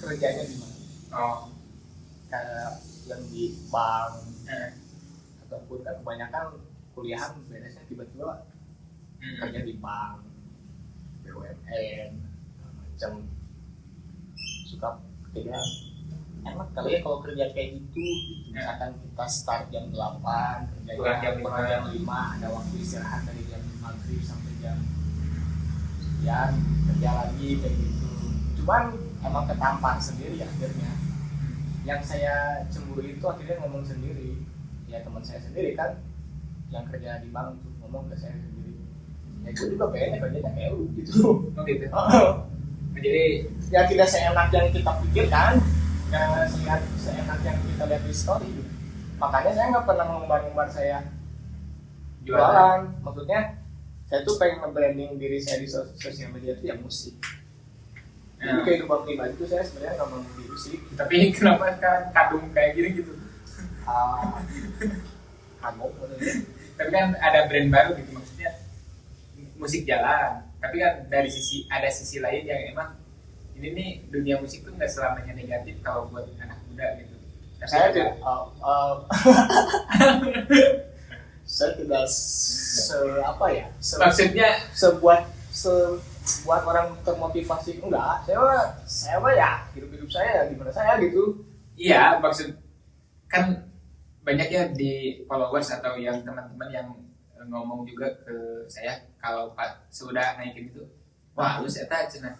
Kerjanya di mana? Oh. Kayak yang di bank, ataupun kan kebanyakan kuliahan beresnya tiba-tiba kerja di bank, BUMN, macam suka kerja. Enak kali ya kalau kerja kayak gitu. Misalkan kita start jam 8, Pulang jam kerjanya jam 5, ada waktu istirahat dari jam maghrib sampai jam sekian, kerja lagi kayak gitu. Cuman emang ketampar sendiri akhirnya. Yang saya cemburu itu akhirnya ngomong sendiri. Ya teman saya sendiri kan yang kerja di bank tuh ngomong ke saya sendiri. Ya gue juga pengen kerjanya kayak lu gitu. Oh gitu. Jadi Ya tidak seenak yang kita pikirkan, ya seenak yang kita lihat di story. Makanya saya nggak pernah mengumbar-umbar saya jualan. Maksudnya saya tuh pengen nge-branding diri saya di sosial media itu yang musik. Jadi kehidupan pribadi itu saya sebenarnya nggak mau di musik. tapi kenapa sekarang kadung kayak gini gitu? Kagok maksudnya. Tapi kan ada brand baru gitu, maksudnya musik jalan. Tapi kan dari ada sisi lain yang emang ini nih, dunia musik tuh nggak selamanya negatif kalau buat anak muda gitu. Tapi Saya tidak saya tidak maksudnya sebuat orang termotivasi, enggak. Saya mah ya hidup saya gimana saya gitu. iya, maksud kan banyak ya di followers atau yang teman-teman yang ngomong juga ke saya kalau Pak sudah naikin itu, wah lu eta cenah.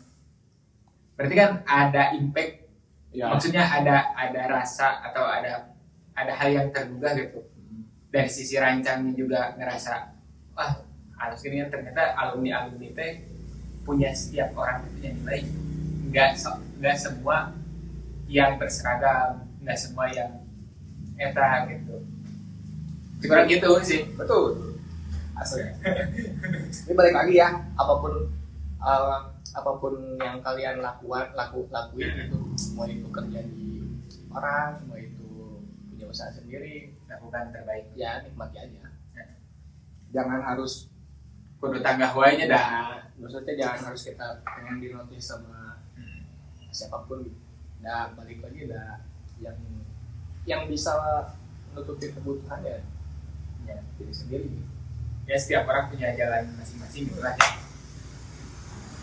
Berarti kan ada impact ya. Maksudnya ada rasa atau ada hal yang tergugah gitu. Dari sisi rancangnya juga ngerasa, wah harus gini kan, ternyata alumni teh punya, setiap orang punya nilai. Nggak semua yang berseragam, nggak semua yang eta gitu. Kurang gitu sih. Betul. Asli. Ini balik lagi ya, apapun yang kalian lakuin gitu, mau itu kerja di orang, mau itu punya usaha sendiri, Lakukan terbaik. ya nikmati aja. Jangan harus Kudu tangga huainya dah. maksudnya jangan harus kita pengen dinotis sama siapapun. Nah balik lagi dah, yang bisa menutupi kebutuhan ya diri sendiri. Ya setiap orang punya jalan masing-masing gitu lah ya.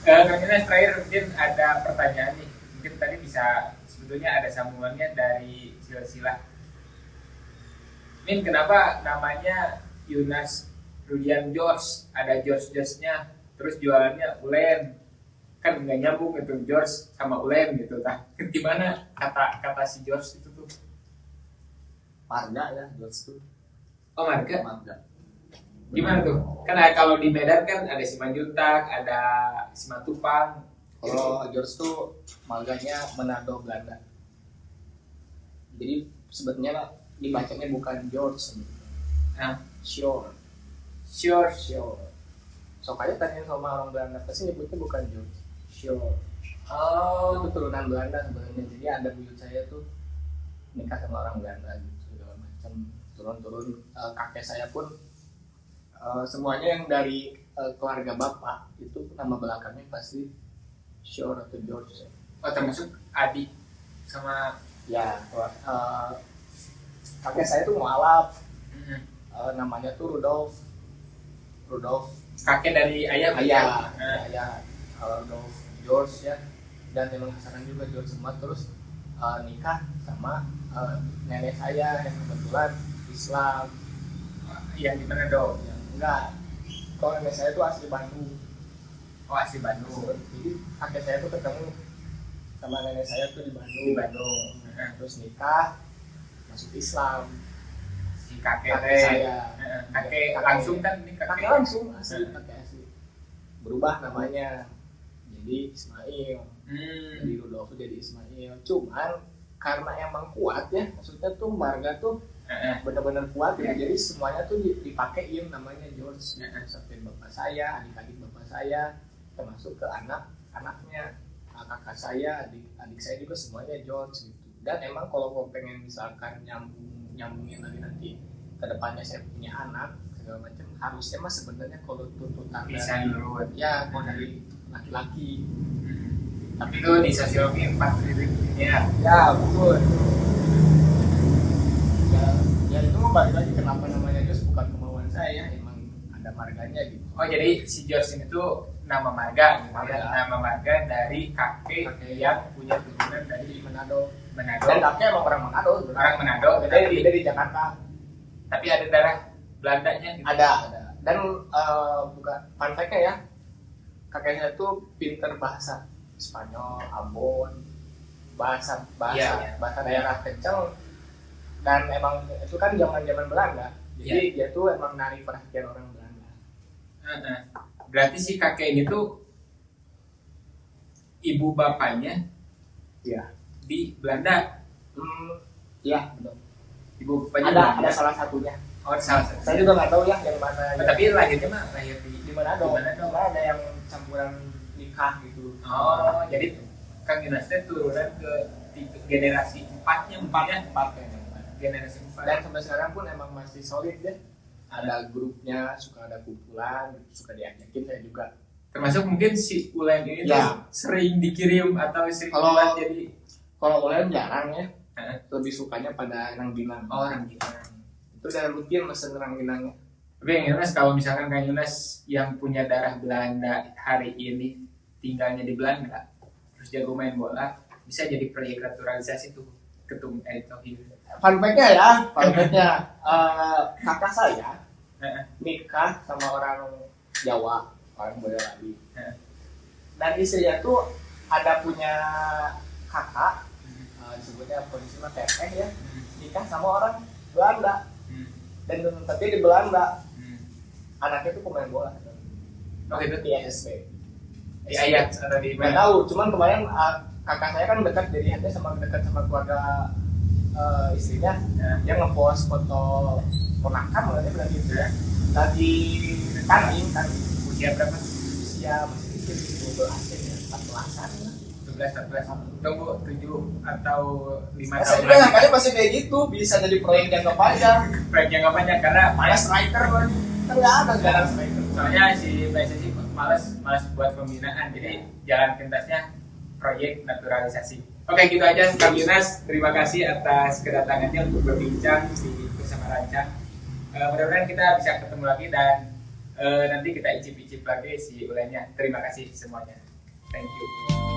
Kang Inas, terakhir mungkin ada pertanyaan nih, mungkin tadi bisa sebetulnya ada sambungannya dari silsilah. Min, kenapa namanya Yunas Rudian George, ada George-nya, terus jualannya Ulen, kan nggak nyambung gitu George sama Ulen gitu, nah gimana kata si George itu tuh? Marga ya George tuh. Oh marga? Marga. Gimana tuh? Kan kalau di Medan kan ada Simanjuntak, ada Simatupang. Kalau George tuh marganya Manado Belanda. Jadi sebetulnya dibacanya bukan George sebenarnya. Sure. So kayak tanya sama orang Belanda, pasti nyebutnya bukan George. Sure. Oh, Itu turunan Belanda sebenarnya. Jadi ada buyut saya tuh nikah sama orang Belanda gitu, segala macam. Turun-turun kakek saya pun semuanya yang dari keluarga bapak itu nama belakangnya pasti Sure atau George. termasuk adik sama Ya, kakek saya tuh mualaf. Hmm. Namanya tuh Rudolf. Kakek dari ayah. Ayah Rudolf George ya, dan memang pasangan juga George semua. Terus nikah sama nenek saya yang kebetulan Islam. Yang di Manado. Yang enggak, kalau nenek saya tuh asli Bandung. Oh, asli Bandung. Jadi kakek saya tuh ketemu sama nenek saya tuh di Bandung. Di Bandung. Terus nikah, masuk Islam. Si kakek saya. Kakek langsung kan ini Kakek langsung asli, kakek asli. Berubah namanya jadi Ismail. Dari Rudolf jadi Ismail. Cuman karena emang kuat ya, maksudnya tuh marga tuh benar-benar kuat ya. Jadi semuanya tuh dipakein namanya George. Sampai bapak saya, adik-adik bapak saya, termasuk ke anak-anaknya, kakak saya, adik saya juga semuanya George gitu. Dan emang kalau mau pengen misalkan nyambungin lagi nanti ke depannya saya punya anak segala macam, harusnya mah sebenarnya kalau tuntutan bisa dulu ya kalau dari laki-laki. Tapi itu di sosiologi 4 ya. Ya betul. Ya itu mau balik lagi kenapa namanya George, bukan kemauan saya, emang ada marganya gitu. Oh, jadi si George ini tuh nama marga gitu ya. Nama marga dari kakek yang punya turunan dari Manado. Dan kakek emang orang Manado. Orang Manado, Dia di Jakarta. Tapi ada darah Belandanya gitu. Ada. Dan bukan fun fact-nya ya, kakek saya tuh pinter bahasa Spanyol, Ambon, bahasa daerah kencang. Dan emang itu kan zaman Belanda. Jadi dia tuh emang narik perhatian orang Belanda. Berarti si kakek ini tuh ibu bapaknya di Belanda. Iya, betul. Ibu bapaknya ada salah satunya. Oh, salah satu. Saya juga nggak tahu ya yang mana. Tapi lahirnya mah lahir di Manado. Cuma ada yang campuran nikah gitu. Oh, jadi Kang Yunas teh turunan ke generasi 4-nya generasi 4. Dan sampai sekarang pun emang masih solid ya. Ada grupnya, suka ada kumpulan, suka diajakin saya juga. Termasuk mungkin si Ulen ini tuh sering dikirim atau sering kalau jadi. Kalau Ulen jarang ya. Lebih sukanya pada rangginang. Oh, rangginang. Itu udah rutin mesen rangginangnya. Tapi Kang Yunas, kalau misalkan Kang Yunas yang punya darah Belanda hari ini tinggalnya di Belanda, terus jago main bola, bisa jadi proyek naturalisasi tuh ketum Erick Thohir. Fun fact-nya kakak saya nikah sama orang Jawa, orang Boyolali. Dan istrinya tuh ada punya kakak, disebutnya polisi mah teteh ya, nikah sama orang Belanda. Dan tapi di Belanda anaknya tuh pemain bola. Oh, itu di SSB. Di Ajax atau di mana? Nggak tahu, cuman kemarin kakak saya kan dekat keluarga istrinya. Dia ngepost foto ponakan berarti gitu ya. Lagi tanding usia berapa? Usia masih kecil, 12 ya, 14-an lah. 14. Tunggu 7 atau 5 tahun saya juga makanya masih kayak gitu, bisa jadi proyek jangka panjang. Proyek jangka panjang karena malas striker lagi. Kan nggak ada jalan striker. Soalnya si PSSI malas buat pembinaan, jadi jalan pintasnya proyek naturalisasi. Oke, gitu aja Kang Yunas. Terima kasih atas kedatangannya untuk berbincang di Bersama Rancang. Mudah-mudahan kita bisa ketemu lagi dan nanti kita icip-icip lagi si ulennya. Terima kasih semuanya. Thank you.